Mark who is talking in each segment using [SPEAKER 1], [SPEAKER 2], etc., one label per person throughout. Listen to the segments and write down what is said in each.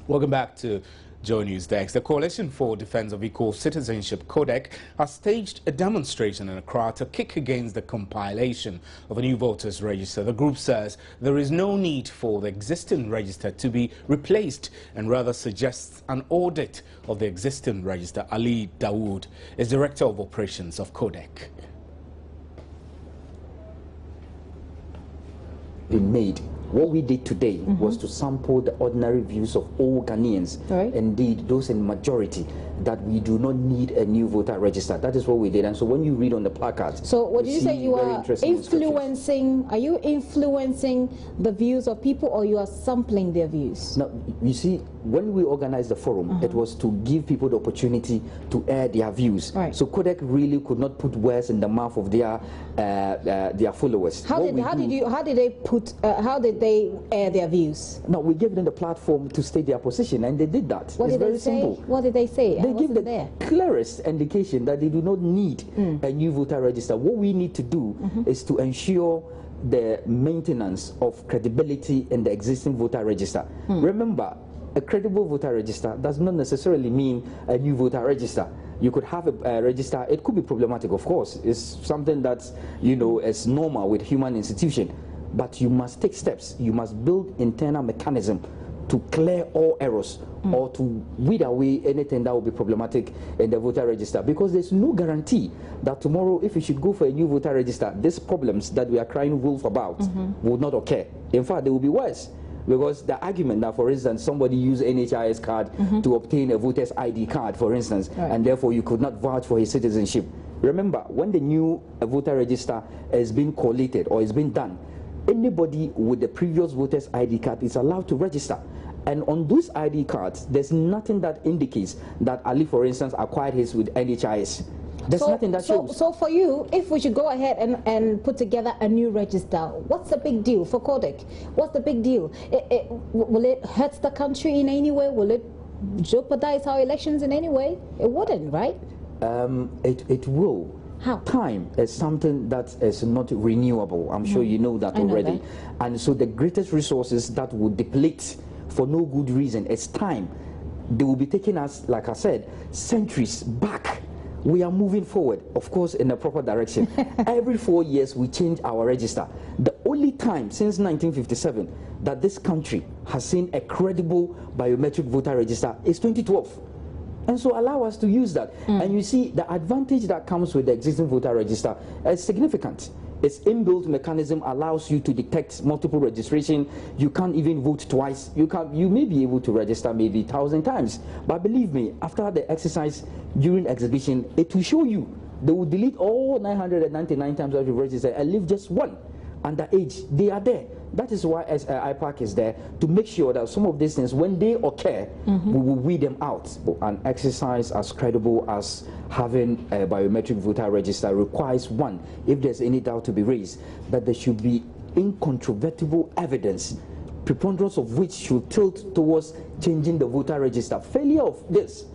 [SPEAKER 1] Welcome back to Joy News Desk. The Coalition for Defense of Equal Citizenship, CODEC, has staged a demonstration in Accra to kick against the compilation of a new voters register. The group says there is no need for the existing register to be replaced and rather suggests an audit of the existing register. Ali Dawood is Director of Operations of CODEC.
[SPEAKER 2] Been made. What we did today was to sample the ordinary views of all Ghanaians, indeed those in majority, that we do not need a new voter register. That is what we did. And so when you read on the placards,
[SPEAKER 3] so what do you say you are influencing? Are you influencing the views of people, or you are sampling their views?
[SPEAKER 2] Now, you see, when we organized the forum, it was to give people the opportunity to air their views. So CODEC really could not put words in the mouth of their followers.
[SPEAKER 3] How did they air their views?
[SPEAKER 2] No, we gave them the platform to state their position, and they did that.
[SPEAKER 3] What did they say? Simple. What did they say?
[SPEAKER 2] They give the clearest indication that they do not need a new voter register. What we need to do is to ensure the maintenance of credibility in the existing voter register. Remember, a credible voter register does not necessarily mean a new voter register. You could have a register, it could be problematic, of course. It's something that, you know, is normal with human institution. But you must take steps. You must build internal mechanism to clear all errors or to weed away anything that will be problematic in the voter register, because there's no guarantee that tomorrow, if you should go for a new voter register, these problems that we are crying wolf about will not occur. In fact, they will be worse, because the argument that, for instance, somebody used NHIS card to obtain a voter's ID card, for instance, and therefore you could not vouch for his citizenship. Remember, when the new voter register is being collated or is being done, anybody with the previous voter's ID card is allowed to register. And on those ID cards, there's nothing that indicates that Ali, for instance, acquired his with NHIS. There's nothing that shows.
[SPEAKER 3] So for you, if we should go ahead and put together a new register, what's the big deal for CODEC? What's the big deal? Will it hurt the country in any way? Will it jeopardize our elections in any way? It wouldn't, right?
[SPEAKER 2] It will.
[SPEAKER 3] How?
[SPEAKER 2] Time is something that is not renewable. I'm sure you know that already. And so the greatest resources that will deplete for no good reason is time. They will be taking us, like I said, centuries back. We are moving forward, of course, in a proper direction. Every 4 years, we change our register. The only time since 1957 that this country has seen a credible biometric voter register is 2012. And so allow us to use that. And you see, the advantage that comes with the existing voter register is significant. Its inbuilt mechanism allows you to detect multiple registration. You can't even vote twice. You may be able to register maybe 1,000 times. But believe me, after the exercise during exhibition, it will show you. They will delete all 999 times that you registered and leave just one. Underage, they are there. That is why IPAC is there, to make sure that some of these things, when they occur, we will weed them out. An exercise as credible as having a biometric voter register requires, one, if there's any doubt to be raised, that there should be incontrovertible evidence, preponderance of which should tilt towards changing the voter register. Failure of this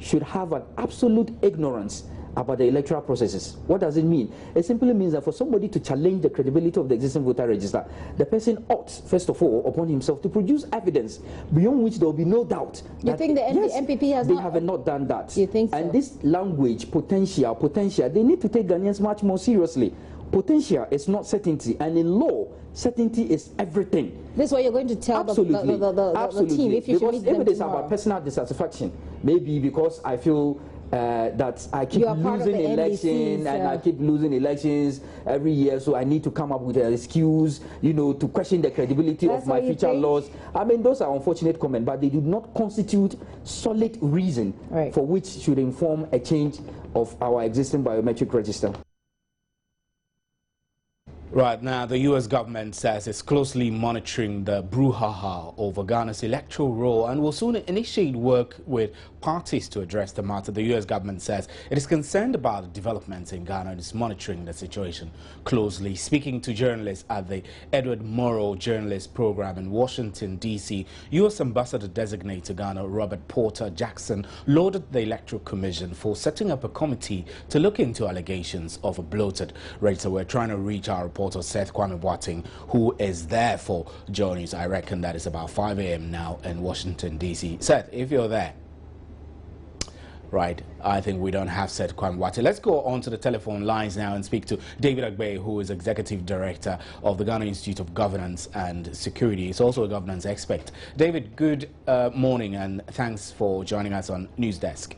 [SPEAKER 2] should have an absolute ignorance about the electoral processes. What does it mean? It simply means that for somebody to challenge the credibility of the existing voter register, the person ought, first of all, upon himself to produce evidence beyond which there will be no doubt.
[SPEAKER 3] You think the MPP has
[SPEAKER 2] they have not done that.
[SPEAKER 3] You think so?
[SPEAKER 2] And this language, potential, they need to take Ghanaians much more seriously. Potential is not certainty, and in law, certainty is everything.
[SPEAKER 3] This is what you're going to tell the team if you should meet them tomorrow. If it is about personal
[SPEAKER 2] dissatisfaction, maybe because I feel that I keep losing elections and I keep losing elections every year, so I need to come up with an excuse, you know, to question the credibility of my future laws. I mean, those are unfortunate comments, but they do not constitute solid reason for which should inform a change of our existing biometric register.
[SPEAKER 1] Right now, the U.S. government says it's closely monitoring the brouhaha over Ghana's electoral roll and will soon initiate work with parties to address the matter. The U.S. government says it is concerned about the developments in Ghana and is monitoring the situation closely. Speaking to journalists at the Edward Murrow Journalist Program in Washington, D.C., U.S. Ambassador-designate to Ghana Robert Porter Jackson lauded the Electoral Commission for setting up a committee to look into allegations of a bloated register. We're trying to reach our reporter reporter Seth Kwame Boateng, who is there for Joy News. I reckon that is about 5 a.m. now in Washington, D.C. Seth, if you're there. Right, I think we don't have Seth Kwame Boateng. Let's go on to the telephone lines now and speak to David Agbe, who is Executive Director of the Ghana Institute of Governance and Security. He's also a governance expert. David, good morning and thanks for joining us on News Desk.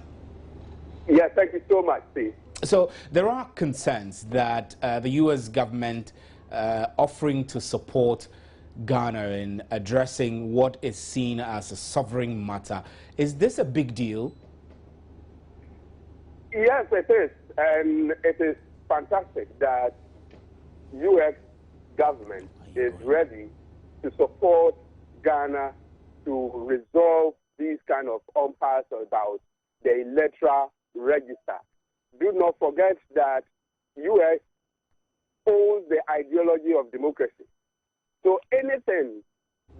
[SPEAKER 4] Yeah, thank you so much, Steve.
[SPEAKER 1] So there are concerns that the U.S. government offering to support Ghana in addressing what is seen as a sovereign matter. Is this a big deal?
[SPEAKER 4] Yes, it is. And it is fantastic that U.S. government is ready to support Ghana to resolve these kind of impasse about the electoral register. Do not forget that U.S. owns the ideology of democracy. So anything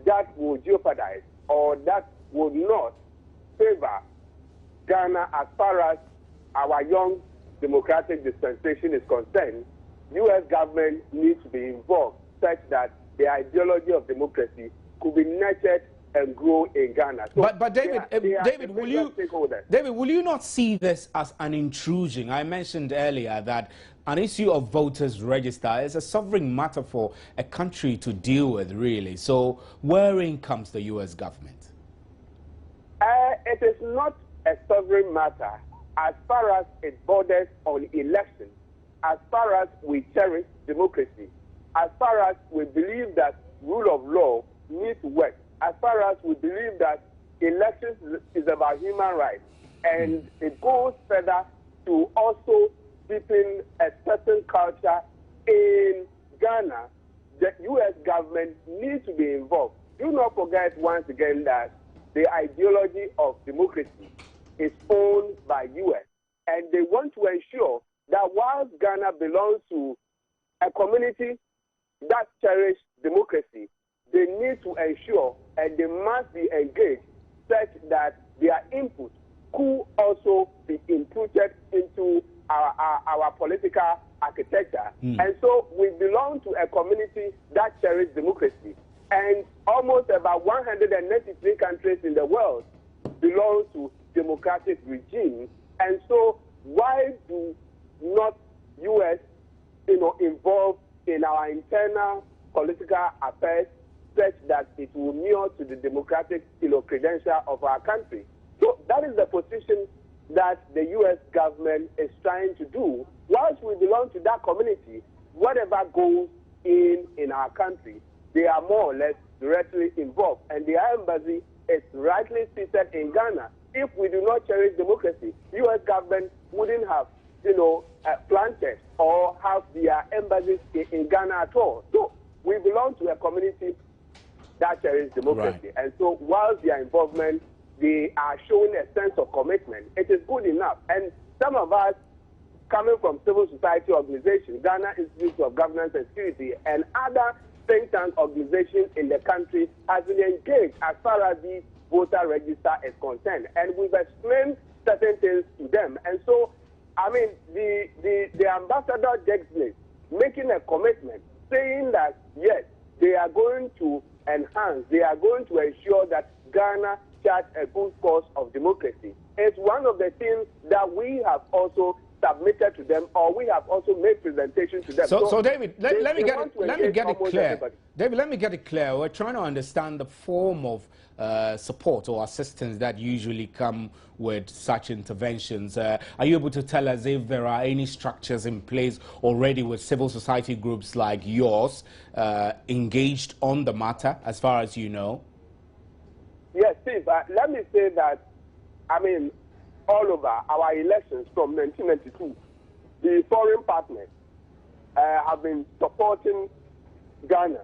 [SPEAKER 4] that will jeopardize or that would not favor Ghana as far as our young democratic dispensation is concerned, U.S. government needs to be involved such that the ideology of democracy could be nurtured and grow in Ghana. So
[SPEAKER 1] but David, David, will you not see this as an intrusion? I mentioned earlier that an issue of voters register is a sovereign matter for a country to deal with, really. So wherein comes the U.S. government?
[SPEAKER 4] It is not a sovereign matter as far as it borders on elections, as far as we cherish democracy, as far as we believe that rule of law needs to work, as far as we believe that elections is about human rights, and it goes further to also deepen a certain culture in Ghana, the U.S. government needs to be involved. Do not forget once again that the ideology of democracy is owned by U.S., and they want to ensure that while Ghana belongs to a community that cherishes democracy, they need to ensure and they must be engaged such that their input could also be inputted into our political architecture. And so we belong to a community that cherishes democracy. And almost about 193 countries in the world belong to democratic regimes. And so why do not U.S. involve in our internal political affairs such that it will mirror to the democratic credential of our country? So that is the position that the U.S. government is trying to do. Whilst we belong to that community, whatever goes in our country, they are more or less directly involved. And the embassy is rightly seated in Ghana. If we do not cherish democracy, U.S. government wouldn't have, planted or have their embassies in Ghana at all. So we belong to a community that cherishes democracy. Right. And so whilst their involvement, they are showing a sense of commitment. It is good enough. And some of us, coming from civil society organizations, Ghana Institute of Governance and Security, and other think tank organizations in the country, has been engaged as far as the voter register is concerned. And we've explained certain things to them. And so, I mean, the ambassador Dexley making a commitment, saying that, yes, they are going to enhance, they are going to ensure that Ghana charts a good course of democracy. It's one of the things that we have also submitted to them, or we have also made presentation to them.
[SPEAKER 1] So David, let me get it clear. David, let me get it clear. We're trying to understand the form of support or assistance that usually come with such interventions. Are you able to tell us if there are any structures in place already with civil society groups like yours engaged on the matter, as far as you know?
[SPEAKER 4] Yes, Steve, let me say that, I mean, all over our elections from 1992, the foreign partners have been supporting Ghana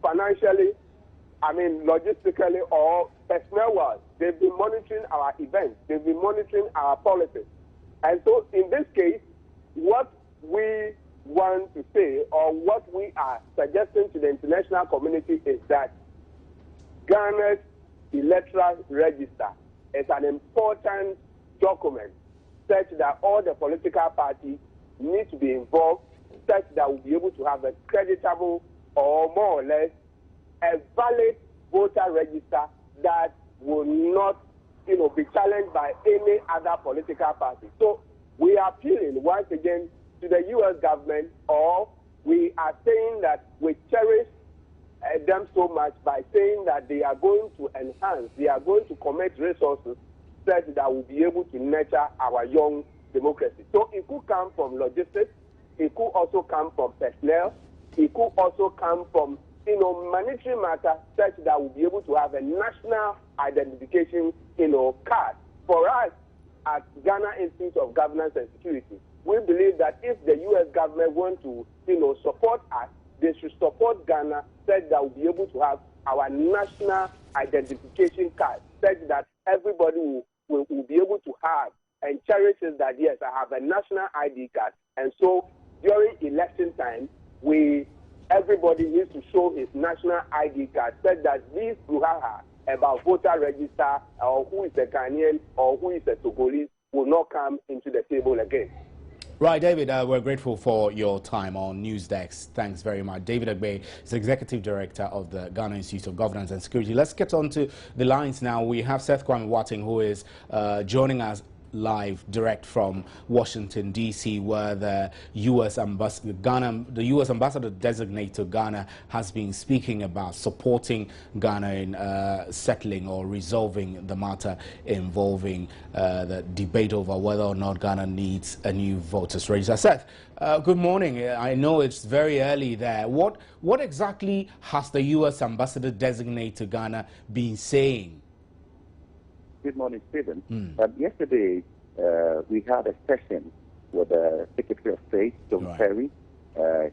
[SPEAKER 4] financially, I mean, logistically or personnel-wise. They've been monitoring our events. They've been monitoring our policies. And so in this case, what we want to say or what we are suggesting to the international community is that Ghana's electoral register is an important document such that all the political parties need to be involved such that we'll be able to have a creditable or more or less a valid voter register that will not, be challenged by any other political party. So we are appealing once again to the U.S. government, or we are saying that we cherish them so much by saying that they are going to enhance, they are going to commit resources such that we'll be able to nurture our young democracy. So it could come from logistics, it could also come from personnel, it could also come from monetary matter such that we'll be able to have a national identification, card. For us at Ghana Institute of Governance and Security, we believe that if the U.S. government want to, support us, they should support Ghana such that we'll be able to have our national identification card, such that everybody will be able to have and cherish it that, yes, I have a national ID card. And so during election time, everybody needs to show his national ID card, such that these brouhaha about voter register or who is a Ghanaian or who is a Togolese will not come into the table again.
[SPEAKER 1] Right, David, we're grateful for your time on Newsdesk. Thanks very much. David Agbe is Executive Director of the Ghana Institute of Governance and Security. Let's get on to the lines now. We have Seth Kwame Watting, who is joining us live direct from Washington, D.C., where the U.S. ambassador designate to Ghana has been speaking about supporting Ghana in settling or resolving the matter involving the debate over whether or not Ghana needs a new voters register. Seth, good morning. I know it's very early there. What exactly has the U.S. ambassador designate to Ghana been saying?
[SPEAKER 5] Good morning, Stephen. Yesterday, we had a session with the Secretary of State, John Kerry.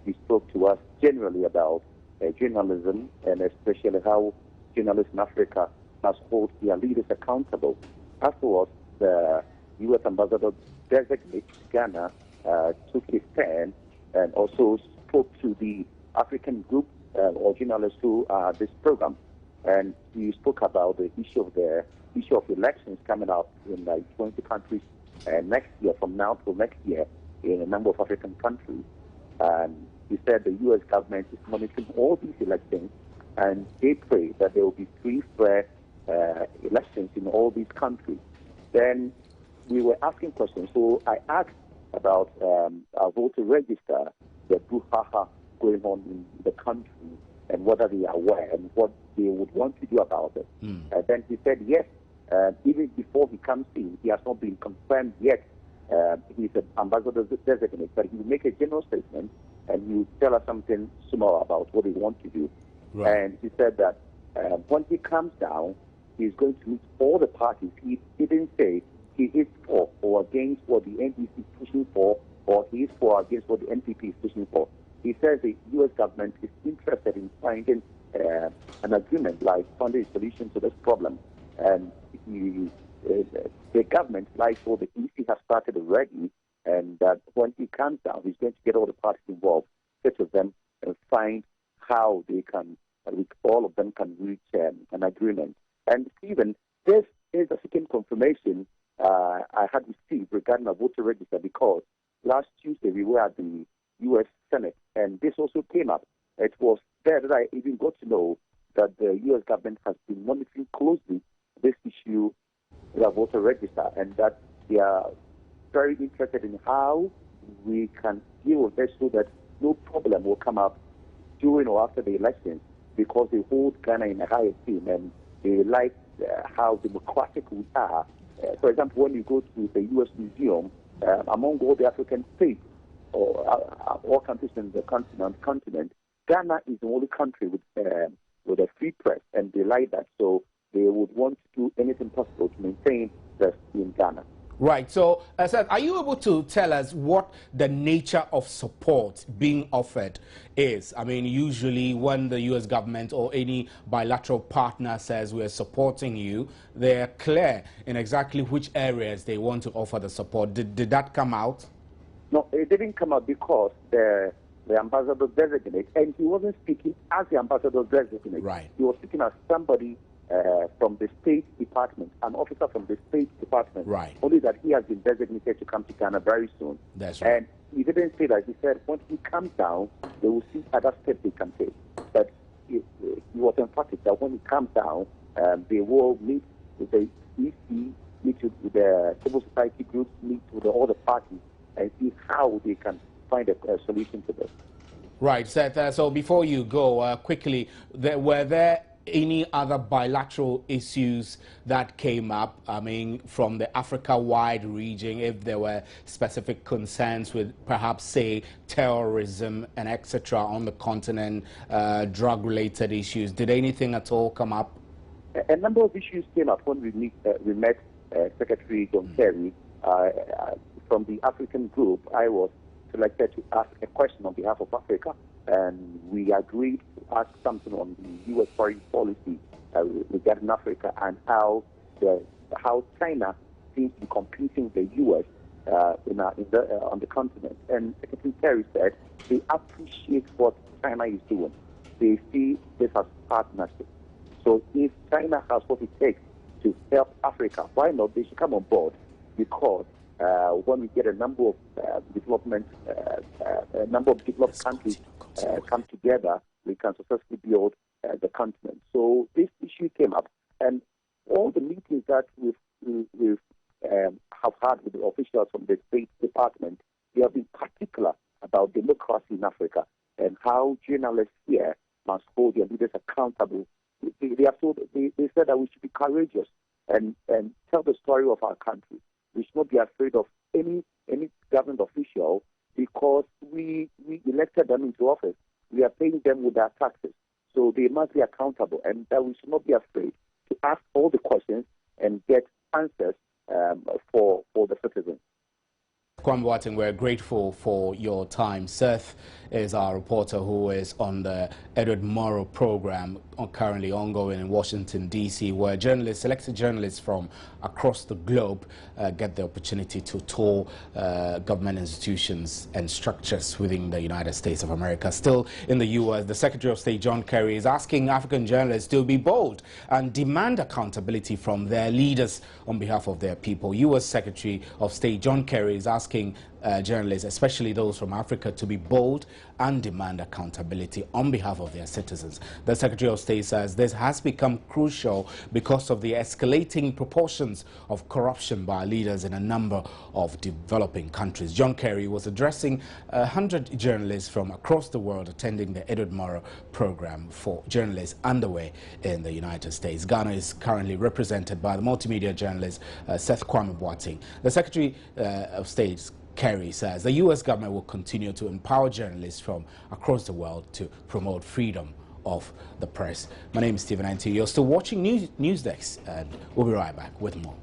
[SPEAKER 5] He spoke to us generally about journalism and especially how journalists in Africa must hold their leaders accountable. Afterwards, the U.S. ambassador designate Ghana took his turn and also spoke to the African group or journalists who are this program. And he spoke about the issue of elections coming up in like 20 countries next year, from now till next year, in a number of African countries. And he said the U.S. government is monitoring all these elections, and they pray that there will be free, fair elections in all these countries. Then we were asking questions. So I asked about our voter register, the brouhaha going on in the country, and whether they are aware and what they would want to do about it. Then he said, yes, even before he comes in, he has not been confirmed yet. He's an ambassador designate, but he will make a general statement and he will tell us something small about what he wants to do. Right. And he said that when he comes down, he's going to meet all the parties. He didn't say he is for or against what the NDC is pushing for, or he is for or against what the NPP is pushing for. He says the U.S. government is interested in finding an agreement, like finding a solution to this problem. And the government, like all the EC, has started already, and that when he comes down, he's going to get all the parties involved, sit with them, and find how they can, all of them can reach an agreement. And Stephen, this is a second confirmation I had received regarding a voter register, because last Tuesday we were at the U.S. Senate, and this also came up. It was there that I even got to know that the U.S. government has been monitoring closely this issue, the voter register, and that they are very interested in how we can deal with this so that no problem will come up during or after the elections, because they hold Ghana in a high esteem and they like how democratic we are. For example, when you go to the U.S. Museum, among all the African states, or all countries in the continent, Ghana is the only country with a free press, and they like that. So they would want to do anything possible to maintain this in Ghana.
[SPEAKER 1] Right. So, Seth, are you able to tell us what the nature of support being offered is? I mean, usually when the U.S. government or any bilateral partner says we're supporting you, they're clear in exactly which areas they want to offer the support. Did that come out?
[SPEAKER 5] No, it didn't come out because the ambassador designate, and he wasn't speaking as the ambassador designate.
[SPEAKER 1] Right.
[SPEAKER 5] He was speaking as somebody from the State Department, an officer from the State Department.
[SPEAKER 1] Right.
[SPEAKER 5] Only that he has been designated to come to Ghana very soon.
[SPEAKER 1] That's right.
[SPEAKER 5] And he didn't say that. He said once he comes down, they will see other steps they can take. But he was emphatic that when he comes down, they will meet with the EC, meet with the civil society groups, meet with all the parties, and see how they can find a solution to this.
[SPEAKER 1] Right, Seth. So before you go, quickly, were there any other bilateral issues that came up? I mean, from the Africa-wide region, if there were specific concerns with perhaps, say, terrorism and etc. on the continent, drug-related issues, did anything at all come up?
[SPEAKER 5] A number of issues came up when we met Secretary John Kerry. From the African group, I was selected to ask a question on behalf of Africa, and we agreed to ask something on the U.S. foreign policy regarding Africa and how China seems to be competing with the U.S. On the continent. And Secretary Kerry said they appreciate what China is doing. They see this as partnership. So if China has what it takes to help Africa, why not? They should come on board, because when we get a number of developed countries come together, we can successfully build the continent. So this issue came up, and all the meetings that we've have had with the officials from the State Department, they have been particular about democracy in Africa and how journalists here must hold their leaders accountable. They said that we should be courageous and tell the story of our country. We should not be afraid of any government official, because we elected them into office. We are paying them with our taxes. So they must be accountable, and that we should not be afraid to ask all the questions and get answers for the citizens.
[SPEAKER 1] Kwame Boateng, we're grateful for your time. Seth is our reporter who is on the Edward Murrow program, currently ongoing in Washington, D.C., where selected journalists from across the globe get the opportunity to tour government institutions and structures within the United States of America. Still in the U.S., the Secretary of State, John Kerry, is asking African journalists to be bold and demand accountability from their leaders on behalf of their people. U.S. Secretary of State John Kerry is asking journalists, especially those from Africa, to be bold and demand accountability on behalf of their citizens. The Secretary of State says this has become crucial because of the escalating proportions of corruption by leaders in a number of developing countries. John Kerry was addressing 100 journalists from across the world attending the Edward Murrow program for journalists underway in the United States. Ghana is currently represented by the multimedia journalist Seth Kwame Boateng. The Secretary of State Kerry says the U.S. government will continue to empower journalists from across the world to promote freedom of the press. My name is Stephen Anti. You're still watching Newsdesk, and we'll be right back with more.